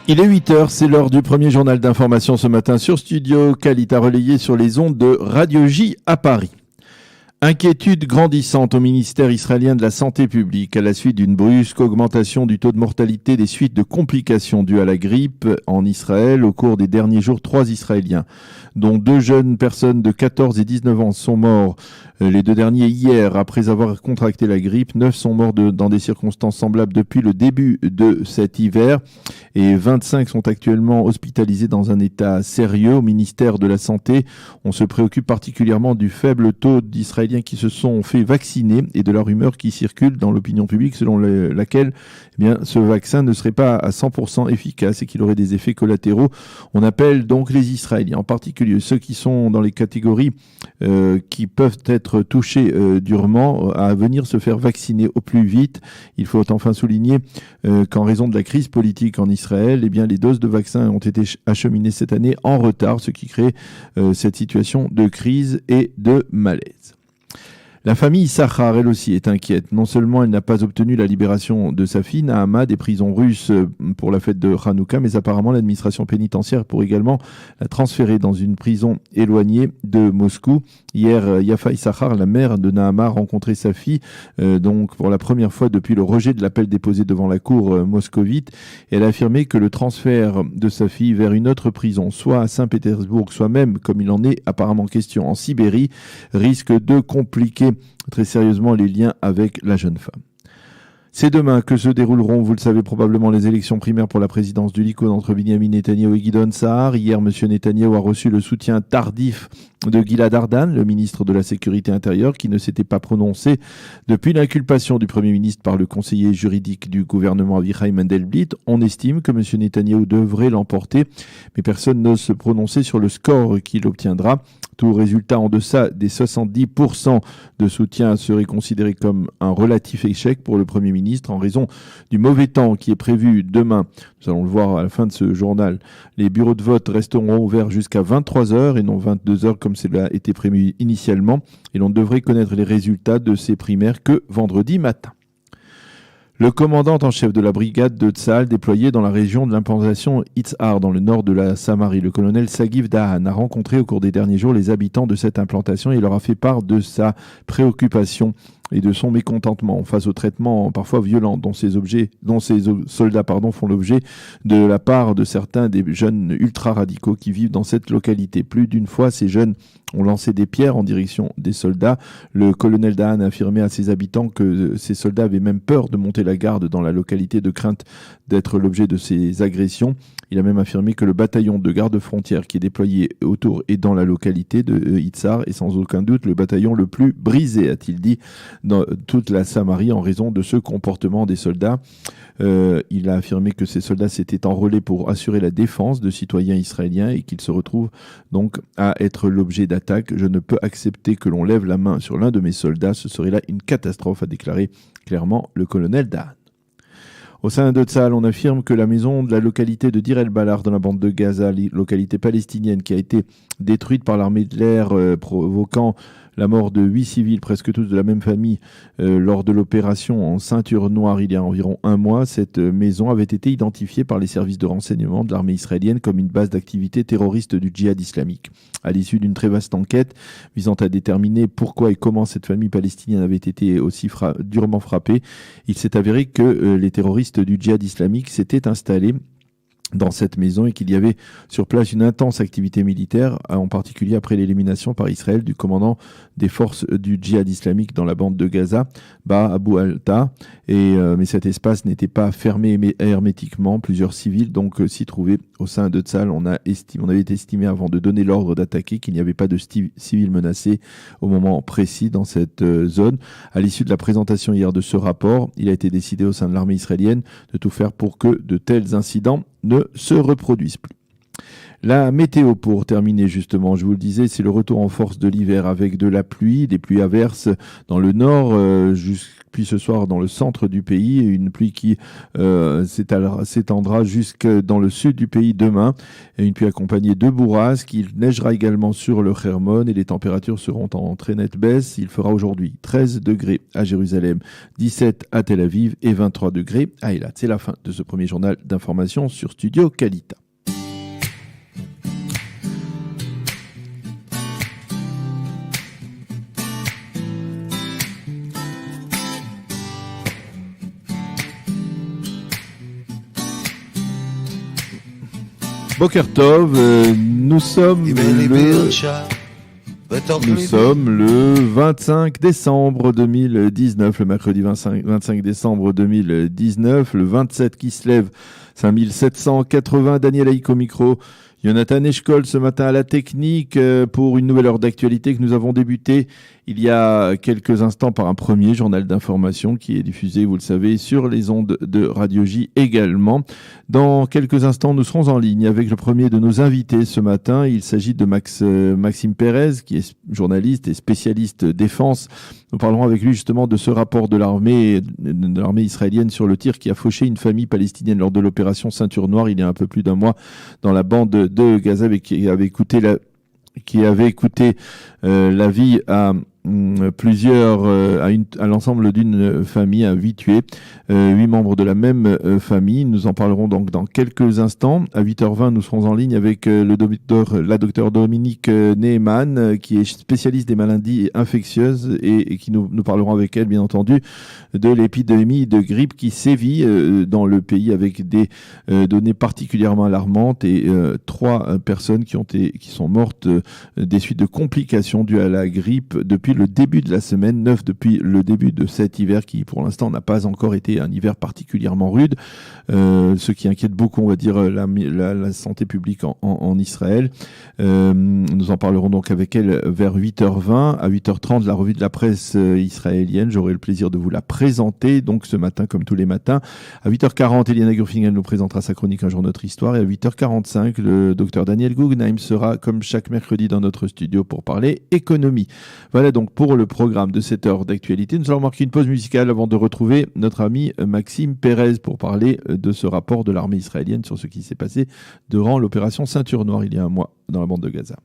Il est 8h, c'est l'heure du premier journal d'information ce matin sur Studio Kalita relayé sur les ondes de Radio J à Paris. Inquiétude grandissante au ministère israélien de la Santé publique à la suite d'une brusque augmentation du taux de mortalité des suites de complications dues à la grippe en Israël. Au cours des derniers jours, 3 Israéliens, dont 2 jeunes personnes de 14 et 19 ans, sont morts. Les 2 derniers hier, après avoir contracté la grippe. 9 sont morts dans des circonstances semblables depuis le début de cet hiver. Et 25 sont actuellement hospitalisés dans un état sérieux. Au ministère de la Santé, on se préoccupe particulièrement du faible taux d'Israéliens qui se sont fait vacciner et de la rumeur qui circule dans l'opinion publique selon laquelle ce vaccin ne serait pas à 100% efficace et qu'il aurait des effets collatéraux. On appelle donc les Israéliens, en particulier ceux qui sont dans les catégories qui peuvent être touchés durement, à venir se faire vacciner au plus vite. Il faut enfin souligner qu'en raison de la crise politique en Israël, les doses de vaccins ont été acheminées cette année en retard, ce qui crée cette situation de crise et de malaise. La famille Issachar, elle aussi, est inquiète. Non seulement elle n'a pas obtenu la libération de sa fille, Nahama, des prisons russes pour la fête de Hanouka, mais apparemment l'administration pénitentiaire pourrait également la transférer dans une prison éloignée de Moscou. Hier, Yafa Issachar, la mère de Nahama, a rencontré sa fille, donc pour la première fois depuis le rejet de l'appel déposé devant la cour moscovite. Et elle a affirmé que le transfert de sa fille vers une autre prison, soit à Saint-Pétersbourg, soit même, comme il en est apparemment question, en Sibérie, risque de compliquer très sérieusement les liens avec la jeune femme. C'est demain que se dérouleront, vous le savez probablement, les élections primaires pour la présidence du Likoud entre Binyamin Netanyahou et Gideon Sa'ar. Hier, M. Netanyahou a reçu le soutien tardif de Gilad Ardan, le ministre de la Sécurité intérieure, qui ne s'était pas prononcé depuis l'inculpation du Premier ministre par le conseiller juridique du gouvernement Avichai Mendelblit. On estime que M. Netanyahou devrait l'emporter, mais personne n'ose se prononcer sur le score qu'il obtiendra. Tout résultat en deçà des 70% de soutien serait considéré comme un relatif échec pour le Premier ministre en raison du mauvais temps qui est prévu demain. Nous allons le voir à la fin de ce journal. Les bureaux de vote resteront ouverts jusqu'à 23h et non 22h comme cela a été prévu initialement. Et l'on devrait connaître les résultats de ces primaires que vendredi matin. Le commandant en chef de la brigade de Tzahal déployée dans la région de l'implantation Itzhar, dans le nord de la Samarie, le colonel Sagiv Dahan, a rencontré au cours des derniers jours les habitants de cette implantation et leur a fait part de sa préoccupation et de son mécontentement face au traitement parfois violent dont ces soldats font l'objet de la part de certains des jeunes ultra-radicaux qui vivent dans cette localité. Plus d'une fois, ces jeunes ont lancé des pierres en direction des soldats. Le colonel Dahan a affirmé à ses habitants que ces soldats avaient même peur de monter la garde dans la localité de crainte d'être l'objet de ces agressions. Il a même affirmé que le bataillon de garde-frontière qui est déployé autour et dans la localité de Itzhar est sans aucun doute le bataillon le plus brisé, a-t-il dit, dans toute la Samarie en raison de ce comportement des soldats. Il a affirmé que ces soldats s'étaient enrôlés pour assurer la défense de citoyens israéliens et qu'ils se retrouvent donc à être l'objet d'attaques. Je ne peux accepter que l'on lève la main sur l'un de mes soldats, ce serait là une catastrophe, a déclaré clairement le colonel Dahan. Au sein de Tzahal, on affirme que la maison de la localité de Dir el-Balar dans la bande de Gaza, localité palestinienne qui a été détruite par l'armée de l'air, provoquant la mort de 8 civils, presque tous de la même famille, lors de l'opération en ceinture noire il y a environ un mois. Cette maison avait été identifiée par les services de renseignement de l'armée israélienne comme une base d'activité terroriste du djihad islamique. À l'issue d'une très vaste enquête visant à déterminer pourquoi et comment cette famille palestinienne avait été aussi durement frappée, il s'est avéré que les terroristes du djihad islamique s'étaient installés dans cette maison et qu'il y avait sur place une intense activité militaire, en particulier après l'élimination par Israël du commandant des forces du djihad islamique dans la bande de Gaza, Abu Alta. Mais cet espace n'était pas fermé hermétiquement. Plusieurs civils donc s'y trouvaient au sein de Tzahal. On avait estimé avant de donner l'ordre d'attaquer qu'il n'y avait pas de civils menacés au moment précis dans cette zone. À l'issue de la présentation hier de ce rapport, il a été décidé au sein de l'armée israélienne de tout faire pour que de tels incidents ne se reproduisent plus. La météo pour terminer justement, je vous le disais, c'est le retour en force de l'hiver avec de la pluie, des pluies averses dans le nord, puis ce soir dans le centre du pays, une pluie qui s'étendra jusque dans le sud du pays demain, et une pluie accompagnée de bourrasques. Il neigera également sur le Hermon et les températures seront en très nette baisse. Il fera aujourd'hui 13 degrés à Jérusalem, 17 à Tel Aviv et 23 degrés à Eilat. C'est la fin de ce premier journal d'information sur Studio Kalita. Boker Tov, nous sommes le 25 décembre 2019, le mercredi 25 décembre 2019, le 27 qui se lève, 5780, Daniel Haïk au micro, Jonathan Eshkol ce matin à la technique pour une nouvelle heure d'actualité que nous avons débuté il y a quelques instants par un premier journal d'information qui est diffusé, vous le savez, sur les ondes de Radio J également. Dans quelques instants, nous serons en ligne avec le premier de nos invités ce matin. Il s'agit de Maxime Pérez, qui est journaliste et spécialiste défense. Nous parlerons avec lui justement de ce rapport de l'armée israélienne sur le tir qui a fauché une famille palestinienne lors de l'opération Ceinture Noire il y a un peu plus d'un mois dans la bande de Gaza, qui avait coûté la vie à plusieurs, à l'ensemble d'une famille, à 8 tués, 8 membres de la même famille. Nous en parlerons donc dans quelques instants. À 8h20, nous serons en ligne avec la docteure Dominique Neyman, qui est spécialiste des maladies infectieuses et qui nous parlerons avec elle, bien entendu, de l'épidémie de grippe qui sévit dans le pays avec des données particulièrement alarmantes et 3 personnes qui sont mortes des suites de complications dues à la grippe depuis le début de la semaine, 9 depuis le début de cet hiver qui pour l'instant n'a pas encore été un hiver particulièrement rude, ce qui inquiète beaucoup, on va dire, la santé publique en Israël. Nous en parlerons donc avec elle vers 8h20. À 8h30, la revue de la presse israélienne, j'aurai le plaisir de vous la présenter donc ce matin comme tous les matins. À 8h40, Eliana Gurfingel nous présentera sa chronique Un jour notre histoire, et à 8h45, le docteur Daniel Guggenheim sera comme chaque mercredi dans notre studio pour parler économie. Voilà donc pour le programme de cette heure d'actualité. Nous allons marquer une pause musicale avant de retrouver notre ami Maxime Pérez pour parler de ce rapport de l'armée israélienne sur ce qui s'est passé durant l'opération Ceinture Noire il y a un mois dans la bande de Gaza.